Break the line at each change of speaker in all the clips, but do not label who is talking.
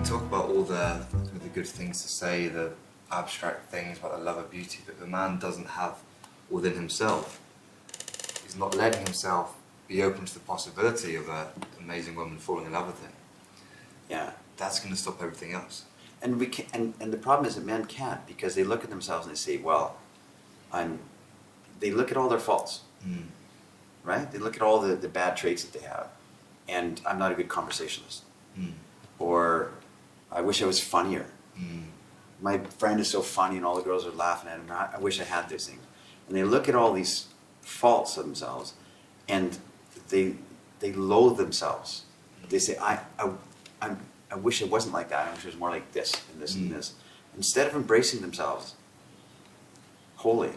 talk about all the good things to say, the abstract things about the love of beauty, but the man doesn't have within himself. He's not letting himself be open to the possibility of an amazing woman falling in love with him.
Yeah.
That's going to stop everything else.
And we can, and the problem is that men can't, because they look at themselves and they say, well, they look at all their faults, right? They look at all the bad traits that they have, and I'm not a good conversationalist. Or I wish I was funnier. My friend is so funny and all the girls are laughing at him. I wish I had these things. And they look at all these faults of themselves, and they loathe themselves. They say, I wish it wasn't like that. I wish it was more like this and this and this. Instead of embracing themselves wholly.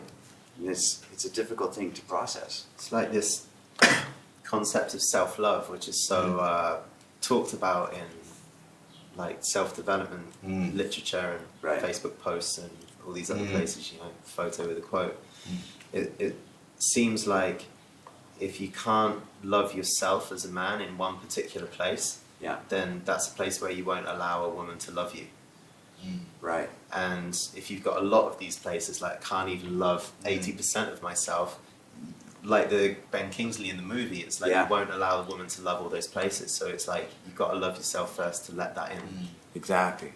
It's a difficult thing to process.
It's like this concept of self-love, which is so talked about in like self-development literature and Facebook posts and all these other places, photo with a quote. It seems like if you can't love yourself as a man in one particular place, then that's a place where you won't allow a woman to love you.
Right.
And if you've got a lot of these places, like I can't even love 80% of myself, like the Ben Kingsley in the movie, it's like you won't allow a woman to love all those places. So it's like you've got to love yourself first to let that in.
Exactly.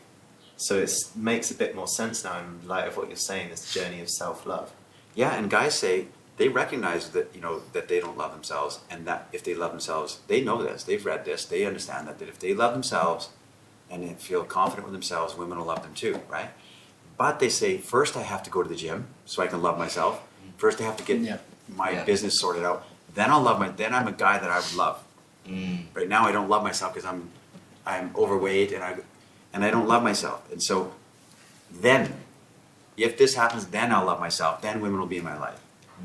So it makes a bit more sense now in light of what you're saying, this journey of self-love.
Yeah, and guys say they recognize that that they don't love themselves, and that if they love themselves, they know this, they've read this, they understand that if they love themselves and they feel confident with themselves, women will love them too, right? But they say, first I have to go to the gym so I can love myself. First I have to get my business sorted out. Then then I'm a guy that I would love. Right now I don't love myself because I'm overweight and I don't love myself. And so then, if this happens, then I'll love myself. Then women will be in my life.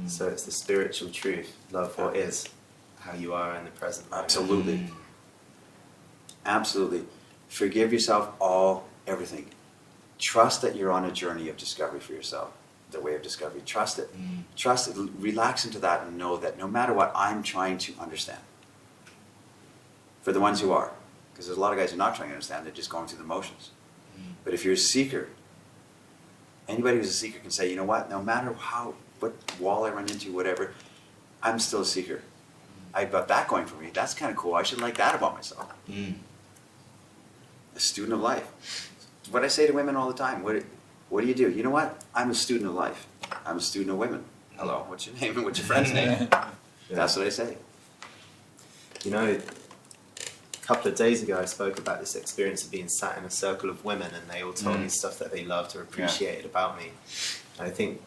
So it's the spiritual truth. Love what is, how you are in the present moment.
Absolutely. Absolutely. Forgive yourself everything. Trust that you're on a journey of discovery for yourself, the way of discovery. Trust it. Trust it. Relax into that and know that no matter what, I'm trying to understand. For the ones who are. Because there's a lot of guys who are not trying to understand, they're just going through the motions. But if you're a seeker, anybody who's a seeker can say, you know what, no matter what wall I run into, whatever, I'm still a seeker. I've got that going for me. That's kind of cool. I should like that about myself. A student of life. What I say to women all the time, what do you do? You know what? I'm a student of life. I'm a student of women. Hello, what's your name and what's your friend's name? That's what I say.
A couple of days ago I spoke about this experience of being sat in a circle of women, and they all told me stuff that they loved or appreciated about me. And I think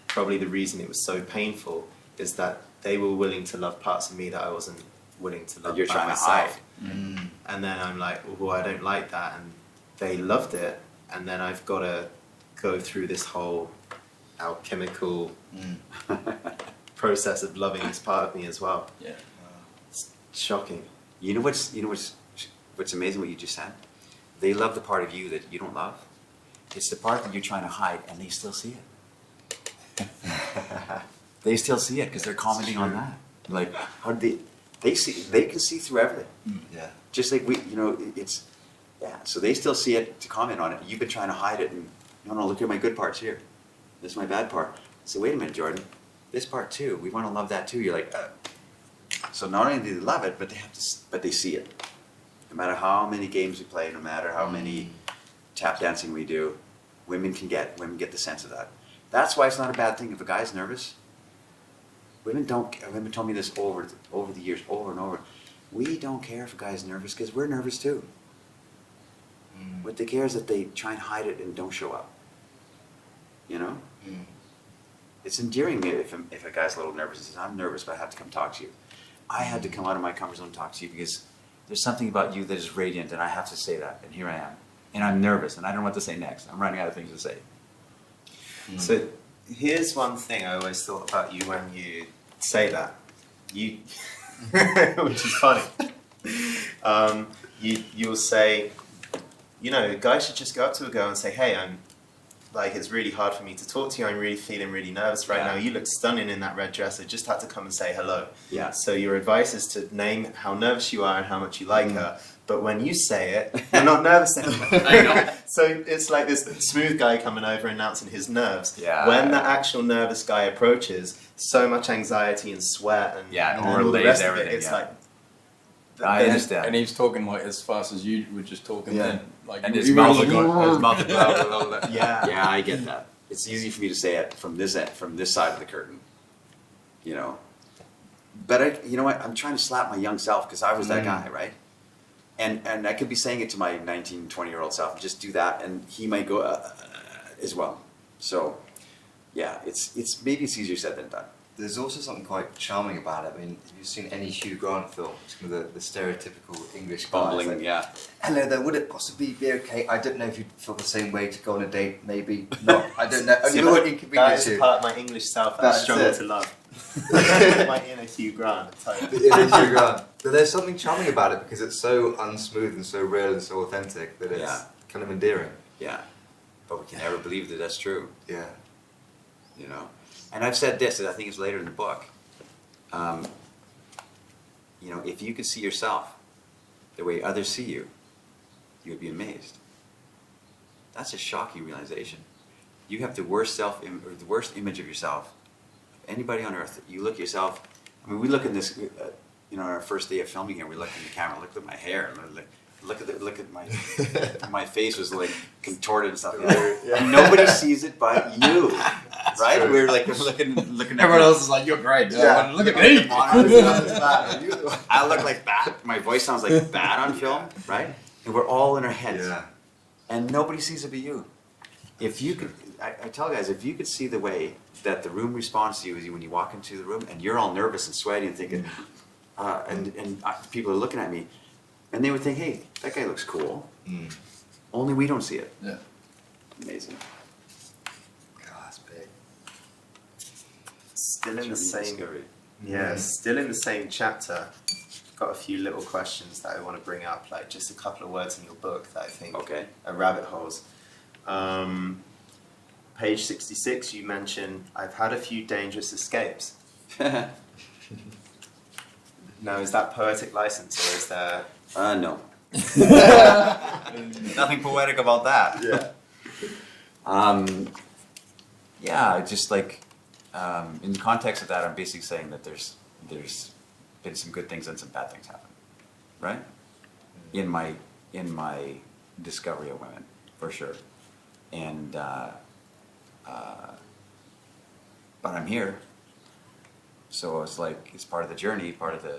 probably the reason it was so painful is that they were willing to love parts of me that I wasn't willing to love
You're
by
trying
myself.
to hide.
And then I'm like, well, I don't like that, and they loved it, and then I've got to go through this whole alchemical process of loving this part of me as well. It's shocking.
You know what's amazing what you just said? They love the part of you that you don't love. It's the part that you're trying to hide, and they still see it. They still see it because they're commenting on that. Like, how did they see? They can see through everything. Just like we, so they still see it to comment on it. You've been trying to hide it, and no, look at my good parts here. This is my bad part. So wait a minute, Jordan. This part too. We want to love that too. You're like, So not only do they love it, but they see it. No matter how many games we play, no matter how many tap dancing we do, women get the sense of that. That's why it's not a bad thing if a guy's nervous. Women told me this over the years, over and over. We don't care if a guy's nervous because we're nervous too. What they care is that they try and hide it and don't show up. It's endearing if a guy's a little nervous and says, I'm nervous, but I have to come talk to you. I had to come out of my comfort zone and talk to you because there's something about you that is radiant, and I have to say that, and here I am. And I'm nervous, and I don't know what to say next. I'm running out of things to say.
So here's one thing I always thought about you when you say that. Which is funny. You'll say, a guy should just go up to a girl and say, hey, it's really hard for me to talk to you. I'm really feeling really nervous right now. You look stunning in that red dress. I just had to come and say hello.
Yeah.
So your advice is to name how nervous you are and how much you like her, but when you say it, you're not nervous anymore.
I know.
So it's like this smooth guy coming over announcing his nerves.
Yeah.
When the actual nervous guy approaches, so much anxiety and sweat and,
Yeah, it
and all the
overlays
rest of
everything,
it. It's
yeah.
like
I understand.
And he's talking like as fast as you were just talking
Yeah.
then. Like
And
you-
his
you
mouth
really
would
got-
go, his mouth would go out a little bit.
Yeah.
Yeah, I get that. It's easy for me to say it from this end, from this side of the curtain, you know. But you know what? I'm trying to slap my young self because I was that guy, right? And I could be saying it to my 19, 20-year-old self, just do that, and he might go as well. So, yeah, it's maybe it's easier said than done.
There's also something quite charming about it. I mean, have you seen any Hugh Grant film? It's kind of the stereotypical English guy.
Bumbling,
It's like,
yeah.
hello there, would it possibly be okay? I don't know if you'd feel the same way to go on a date, maybe not. I don't know.
See,
Only what
that
inconvenience
is
you.
part of my English self that I
That's
struggle
it.
to love. My inner Hugh Grant. Totally.
It is Hugh Grant. But there's something charming about it because it's so unsmooth and so real and so authentic that it's
Yeah.
kind of endearing.
Yeah. But we can never believe that that's true,
Yeah.
you know. And I've said this, and I think it's later in the book. You know, if you could see yourself the way others see you, you would be amazed. That's a shocking realization. You have the worst or the worst image of yourself, of anybody on earth. You look at yourself. I mean, we look at this. You know, on our first day of filming here, we looked in the camera, looked at my hair, look at my my face was like contorted and stuff.
Yeah.
And nobody sees it but you, right?
true.
We're like looking. At
Everyone else is like, you're great.
Yeah.
Look at me.
I look like that. My voice sounds like that on film, right? And we're all in our heads,
Yeah.
and nobody sees it but you. If you could, I tell guys, if you could see the way that the room responds to you is when you walk into the room and you're all nervous and sweaty and thinking, and people are looking at me, and they would think, hey, that guy looks cool.
Mm.
Only we don't see it.
Yeah.
Amazing.
God, that's big.
Still in the same.
Discovery.
Yeah, still in the same chapter. Got a few little questions that I want to bring up, like just a couple of words in your book that I think
Okay.
are rabbit holes. Page 66, you mention, I've had a few dangerous escapes. Now, is that poetic license or is there...
No. Nothing poetic about that.
Yeah.
Yeah, just like in the context of that, I'm basically saying that there's been some good things and some bad things happen, right? In my discovery of women, for sure, and but I'm here, so it's like it's part of the journey, part of the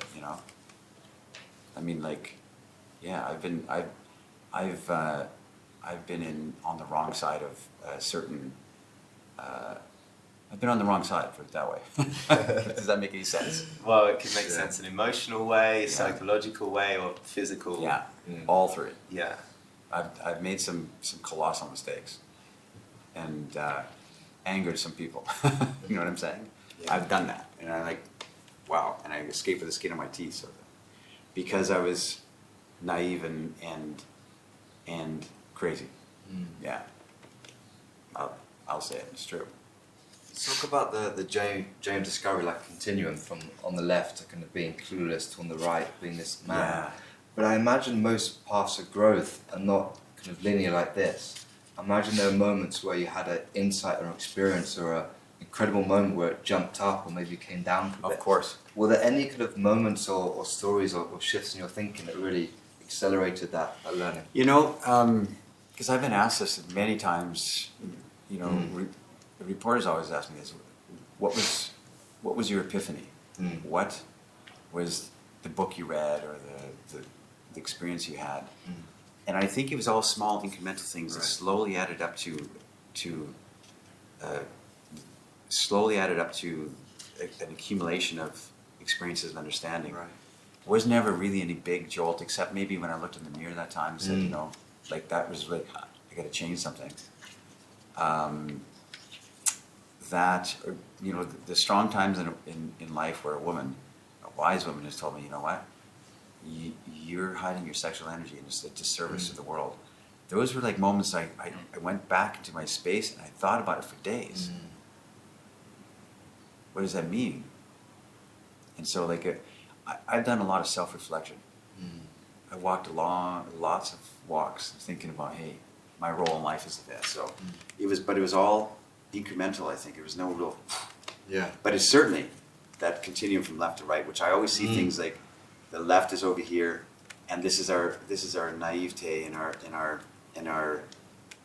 I mean, like, yeah, I've been on the wrong side of certain. I've been on the wrong side, put it that way. Does that make any sense?
Well, it can make
Yeah.
sense in an emotional way,
Yeah.
psychological way, or physical.
Yeah,
Mm.
all three.
Yeah.
I've made some colossal mistakes, and angered some people. You know what I'm saying?
Yeah.
I've done that, and I like, wow, and I escaped with the skin on my teeth, sort of, because I was naive and crazy.
Mm.
Yeah, I'll say it. It's true.
Talk about the James discovery, like continuum from on the left to kind of being clueless to on the right being this man.
Yeah.
But I imagine most paths of growth are not kind of linear like this. I imagine there are moments where you had an insight or an experience or an incredible moment where it jumped up or maybe came down for a bit.
Of course.
Were there any kind of moments or stories or shifts in your thinking that really accelerated that learning?
You know, because I've been asked this many times. You know, the reporters always ask me this: what was your epiphany?
Mm.
What was the book you read or the experience you had?
Mm.
And I think it was all small incremental things that
Right.
slowly added up to an accumulation of experiences and understanding.
Right.
Was never really any big jolt, except maybe when I looked in the mirror that time and said, you know, like that was like, I got to change something. You know, the strong times in life where a wise woman has told me, you know what, you're hiding your sexual energy and it's a disservice to the world. Those were like moments I went back into my space and I thought about it for days. What does that mean? And so like I've done a lot of self-reflection. walked along lots of walks thinking about, hey, my role in life is this. So it was all incremental, I think. There was no real, but it's certainly that continuum from left to right, which I always see things like the left is over here, and this is our naivete and our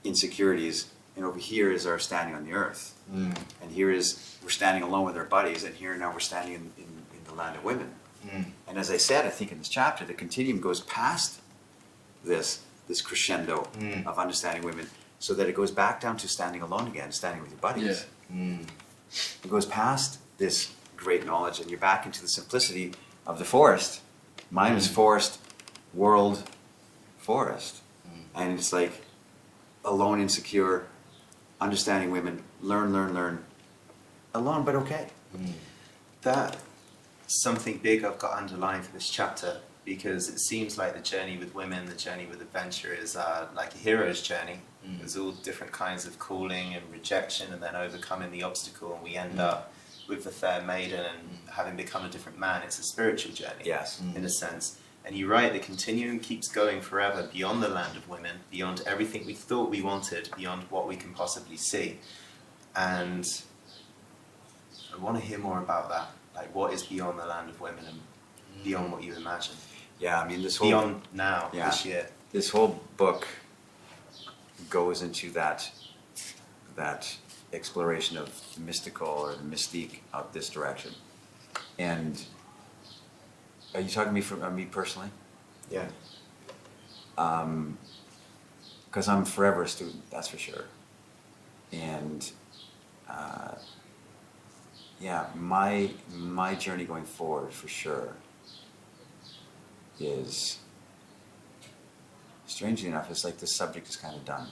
insecurities, and over here is our standing on the earth, and here is we're standing alone with our buddies, and here now we're standing in the land of women. And as I said, I think in this chapter, the continuum goes past this crescendo of understanding women, so that it goes back down to standing alone again, standing with your buddies. It goes past this great knowledge, and you're back into the simplicity of the forest. Mine was forest, world, forest. And it's like alone, insecure, understanding women, learn. Alone, but okay.
That something big I've got underlined for this chapter, because it seems like the journey with women, the journey with adventure is like a hero's journey. There's all different kinds of calling and rejection, and then overcoming the obstacle, and we end up with the fair maiden and having become a different man. It's a spiritual journey, in a sense. And you're right, the continuum keeps going forever beyond the land of women, beyond everything we thought we wanted, beyond what we can possibly see. And I want to hear more about that. Like, what is beyond the land of women and beyond what you imagine?
Yeah, I mean, this whole...
Beyond now, this year.
This whole book goes into that exploration of the mystical or the mystique of this direction. And are you talking to me me personally?
Yeah.
Because I'm forever a student, that's for sure. And my journey going forward for sure is, strangely enough, it's like the subject is kind of done.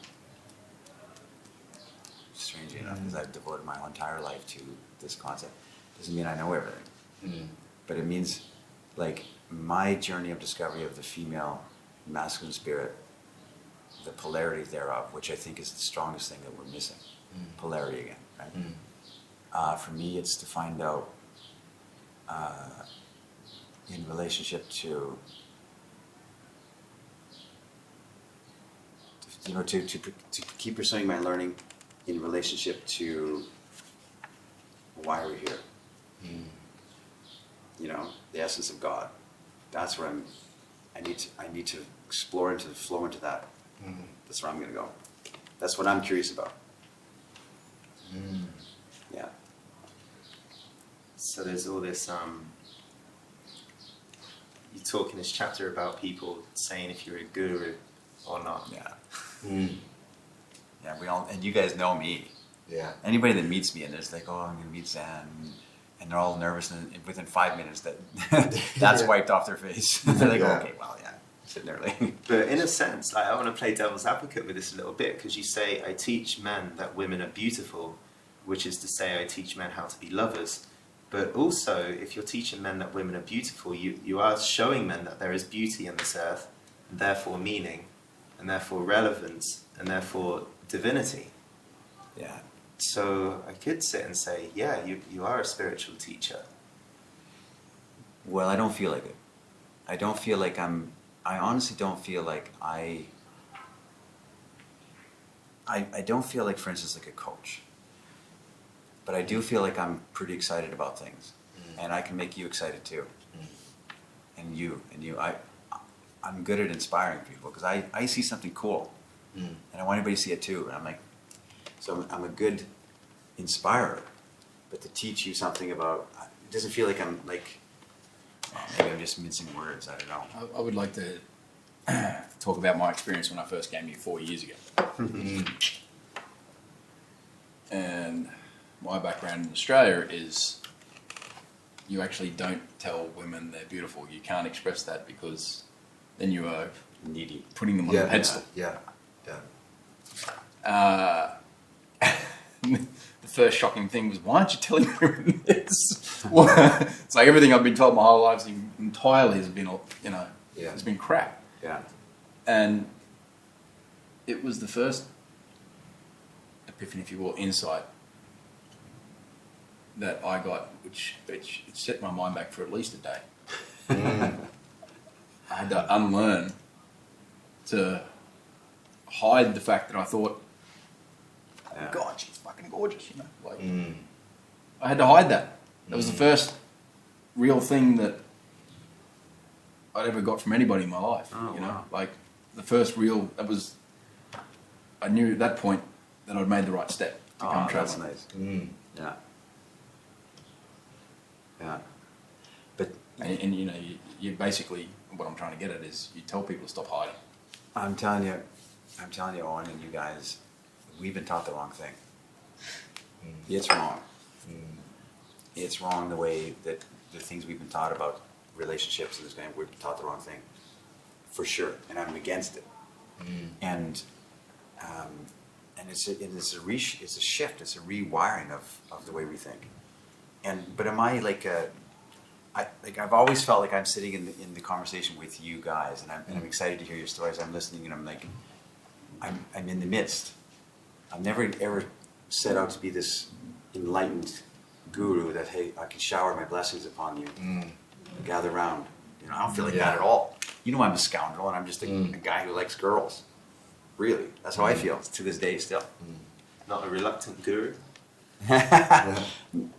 Strangely enough, because I've devoted my whole entire life to this concept. Doesn't mean I know everything, but it means like my journey of discovery of the female masculine spirit, the polarity thereof, which I think is the strongest thing that we're missing. Polarity again, right? For me, it's to find out in relationship to keep pursuing my learning in relationship to why we're here. You know, the essence of God. That's where I need to explore into, flow into that. That's where I'm going to go. That's what I'm curious about. Yeah.
So there's all this, you talk in this chapter about people saying if you're a guru or not.
Yeah. Yeah, we all, and you guys know me.
Yeah.
Anybody that meets me and is like, oh, I'm going to meet Zan, and they're all nervous, and within 5 minutes that's wiped off their face. They're like, okay, well, yeah, sitting there like.
But in a sense, like, I want to play devil's advocate with this a little bit, because you say, I teach men that women are beautiful, which is to say I teach men how to be lovers. But also, if you're teaching men that women are beautiful, you are showing men that there is beauty in this earth, and therefore meaning, and therefore relevance, and therefore divinity.
Yeah.
So I could sit and say, yeah, you are a spiritual teacher.
Well, I don't feel like it. I don't feel like I honestly don't feel like I don't feel like, for instance, like a coach. But I do feel like I'm pretty excited about things. And I can make you excited too. And you. I'm good at inspiring people, because I see something cool. And I want everybody to see it too. And I'm like, so I'm a good inspirer. But to teach you something about, it doesn't feel like I'm like, maybe I'm just mincing words, I don't know.
I would like to talk about my experience when I first came here 4 years ago. And my background in Australia is you actually don't tell women they're beautiful. You can't express that, because then you are
Needy.
putting them on a pedestal.
Yeah.
The first shocking thing was, why aren't you telling women this? It's like everything I've been told my whole life entirely has been, has been crap.
Yeah.
And it was the first epiphany, if you will, insight that I got, which it set my mind back for at least a day. I had to unlearn to hide the fact that I thought,
Yeah.
God, she's fucking gorgeous, you know. Like, I had to hide that. That was the first real thing that I'd ever got from anybody in my life.
Oh,
you know,
wow.
like the first real. That was. I knew at that point that I'd made the right step to come
That's
traveling.
nice. Yeah. Yeah. But
And you know, you basically what I'm trying to get at is you tell people to stop hiding.
I'm telling you, Owen, and you guys, we've been taught the wrong thing. It's wrong. It's wrong the way that the things we've been taught about relationships and this kind of, we've been taught the wrong thing, for sure. And I'm against it. And it's a shift. It's a rewiring of the way we think. But am I like I've always felt like I'm sitting in the conversation with you guys, and I'm excited to hear your stories. I'm listening, and I'm like, I'm in the midst. I've never ever set out to be this enlightened guru that, hey, I can shower my blessings upon you, gather round. You know, I don't feel like that at all. You know, I'm a scoundrel, and I'm just a guy who likes girls. Really, that's how I feel to this day still.
Not a reluctant guru.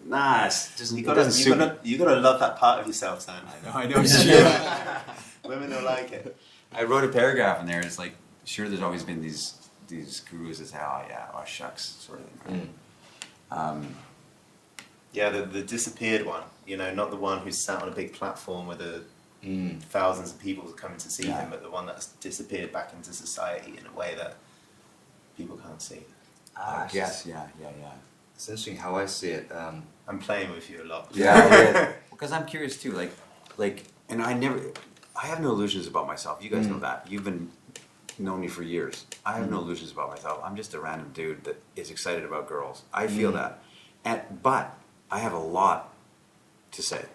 Nah, it's just,
You
it doesn't suit me.
gotta love that part of yourself, Zan.
I know it's true.
Women don't like it.
I wrote a paragraph in there. It's like, sure, there's always been these gurus that say, oh shucks, sort of thing. Right?
Yeah, the disappeared one. You know, not the one who's sat on a big platform with thousands of people coming to see him, but the one that's disappeared back into society in a way that people can't see.
Yes, yeah.
It's interesting how I see it.
I'm playing with you a lot.
Yeah, because I'm curious too. Like, and I have no illusions about myself. You guys know that. You've known me for years. I have no illusions about myself. I'm just a random dude that is excited about girls. I feel that, but I have a lot to say.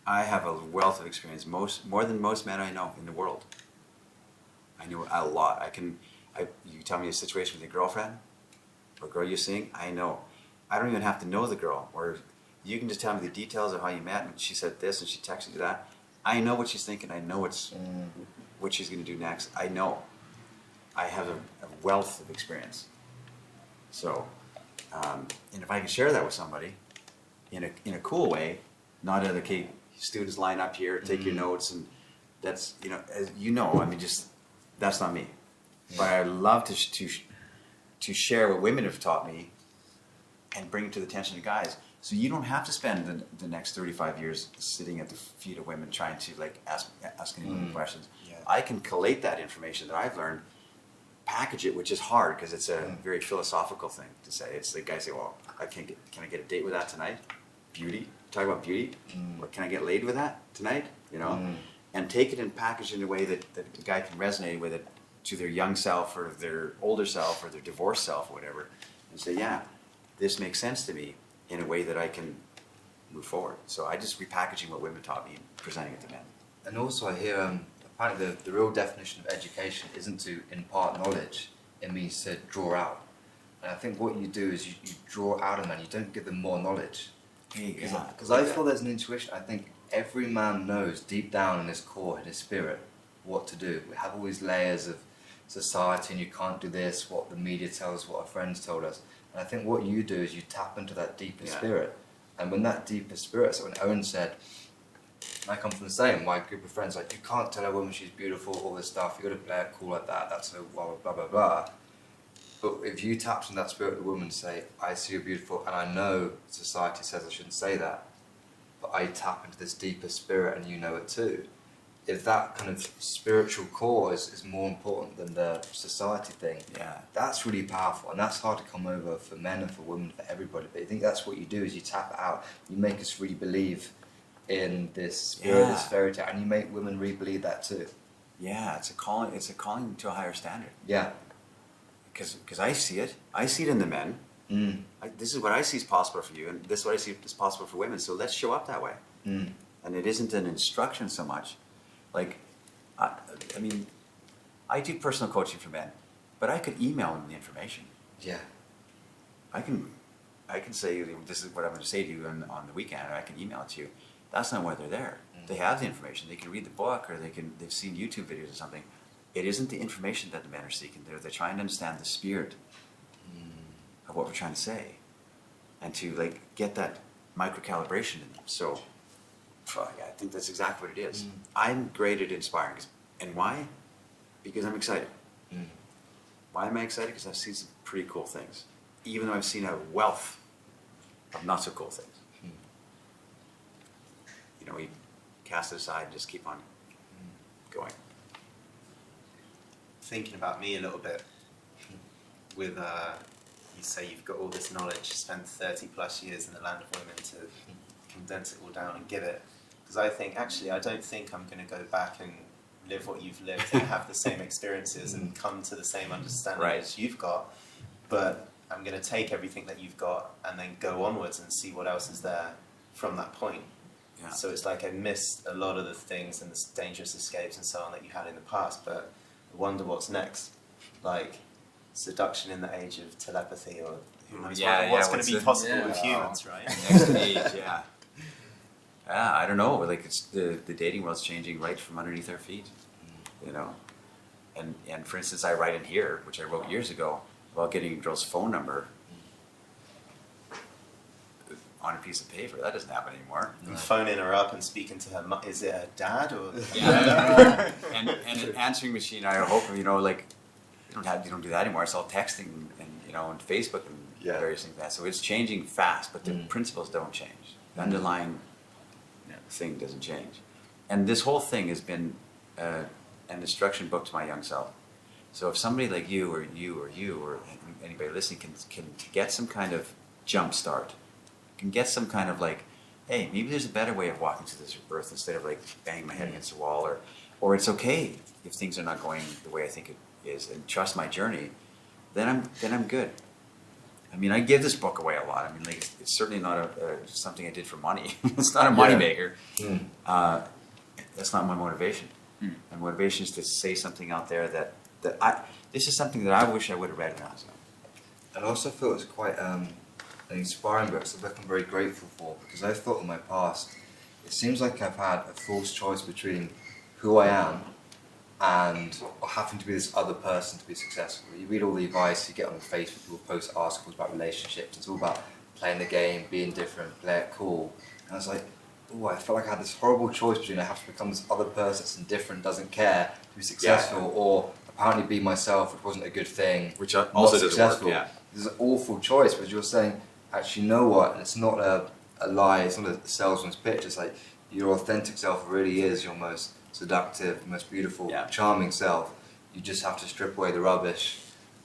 I have a wealth of experience, more than most men I know in the world. I know a lot. You tell me a situation with your girlfriend, or a girl you're seeing, I know. I don't even have to know the girl, or you can just tell me the details of how you met, and she said this, and she texted you that. I know what she's thinking. I know what she's going to do next. I know. I have a wealth of experience. So, and if I can share that with somebody in a cool way, not other students line up here, take your notes, and that's, you know, as you know, I mean, just that's not me. But I love to share what women have taught me and bring it to the attention of guys. So you don't have to spend the next 35 years sitting at the feet of women trying to like asking women questions.
Yeah.
I can collate that information that I've learned, package it, which is hard because it's a very philosophical thing to say. It's like guys say, well, can I get a date with that tonight? Beauty? Talk about beauty? Or can I get laid with that tonight? You know? And take it and package it in a way that the guy can resonate with it to their young self or their older self or their divorced self or whatever, and say, yeah, this makes sense to me in a way that I can move forward. So I just repackaging what women taught me and presenting it to men.
And also I hear, apparently the real definition of education isn't to impart knowledge, it means to draw out. And I think what you do is you draw out a man, you don't give them more knowledge. Because I feel there's an intuition. I think every man knows deep down in his core, in his spirit, what to do. We have all these layers of society, and you can't do this, what the media tells us, what our friends told us. And I think what you do is you tap into that deeper spirit. And when that deeper spirit, so when Owen said, I come from the same, my group of friends, like, you can't tell a woman she's beautiful, all this stuff, you got to play it cool like that, that's so blah, blah, blah, blah. But if you tap into that spirit of the woman and say, I see you're beautiful, and I know society says I shouldn't say that, but I tap into this deeper spirit and you know it too. If that kind of spiritual core is more important than the society thing, that's really powerful, and that's hard to come over for men and for women, for everybody. But I think that's what you do, is you tap it out, you make us really believe in this spirit, this fairy tale, and you make women really believe that too.
Yeah, it's a calling to a higher standard.
Yeah.
Because I see it in the men. This is what I see is possible for you, and this is what I see is possible for women, so let's show up that way. And it isn't an instruction so much. Like, I mean, I do personal coaching for men, but I could email them the information.
Yeah.
I can say, this is what I'm going to say to you on the weekend, and I can email it to you. That's not why they're there. They have the information. They can read the book, or they've seen YouTube videos or something. It isn't the information that the men are seeking. They're trying to understand the spirit of what we're trying to say, and to like get that micro calibration in them. So, I think that's exactly what it is. I'm great at inspiring, and why? Because I'm excited. Why am I excited? Because I've seen some pretty cool things, even though I've seen a wealth of not so cool things. You know, we cast it aside and just keep on going.
Thinking about me a little bit, with you say you've got all this knowledge, spent 30 plus years in the land of women to condense it all down and give it. Because I think, actually, I don't think I'm going to go back and live what you've lived and have the same experiences and come to the same understanding as you've got. But I'm going to take everything that you've got and then go onwards and see what else is there from that point. Yeah. So it's like I missed a lot of the things and the dangerous escapes and so on that you had in the past, but I wonder what's next. Like seduction in the age of telepathy, or who knows what's going to be possible with humans, right?
Next age, yeah. Yeah, I don't know. Like it's the dating world's changing right from underneath our feet, you know. And for instance, I write in here, which I wrote years ago, about getting a girl's phone number on a piece of paper. That doesn't happen anymore.
And phoning her up and speaking to her, is it her dad or?
Yeah. and an answering machine. I hope like you don't do that anymore. It's all texting and and Facebook and various things like that. So it's changing fast, but the principles don't change. The underlying thing doesn't change. And this whole thing has been an instruction book to my young self. So if somebody like you or anybody listening can get some kind of jump start, can get some kind of like, hey, maybe there's a better way of walking through this earth instead of like banging my head against the wall, or it's okay if things are not going the way I think it is, and trust my journey, then I'm good. I mean, I give this book away a lot. I mean, like it's certainly not something I did for money. It's not a moneymaker. That's not my motivation. My motivation is to say something out there this is something that I wish I would have read when I was young.
And I also feel it's quite an inspiring book. It's a book I'm very grateful for, because I thought in my past, it seems like I've had a false choice between who I am and having to be this other person to be successful. You read all the advice you get on Facebook, people post articles about relationships. It's all about playing the game, being different, play it cool. And I was like, I felt like I had this horrible choice between I have to become this other person that's indifferent, doesn't care, to be successful, or apparently be myself, which wasn't a good thing.
Which also doesn't work,
It's an awful choice, because you're saying, actually, you know what? It's not a lie, it's not a salesman's pitch. It's like your authentic self really is your most seductive, most beautiful, charming self. You just have to strip away the rubbish,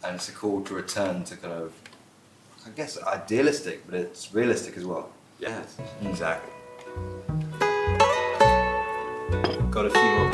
and it's a call to return to kind of, I guess, idealistic, but it's realistic as well.
Yeah, exactly.
Got a few more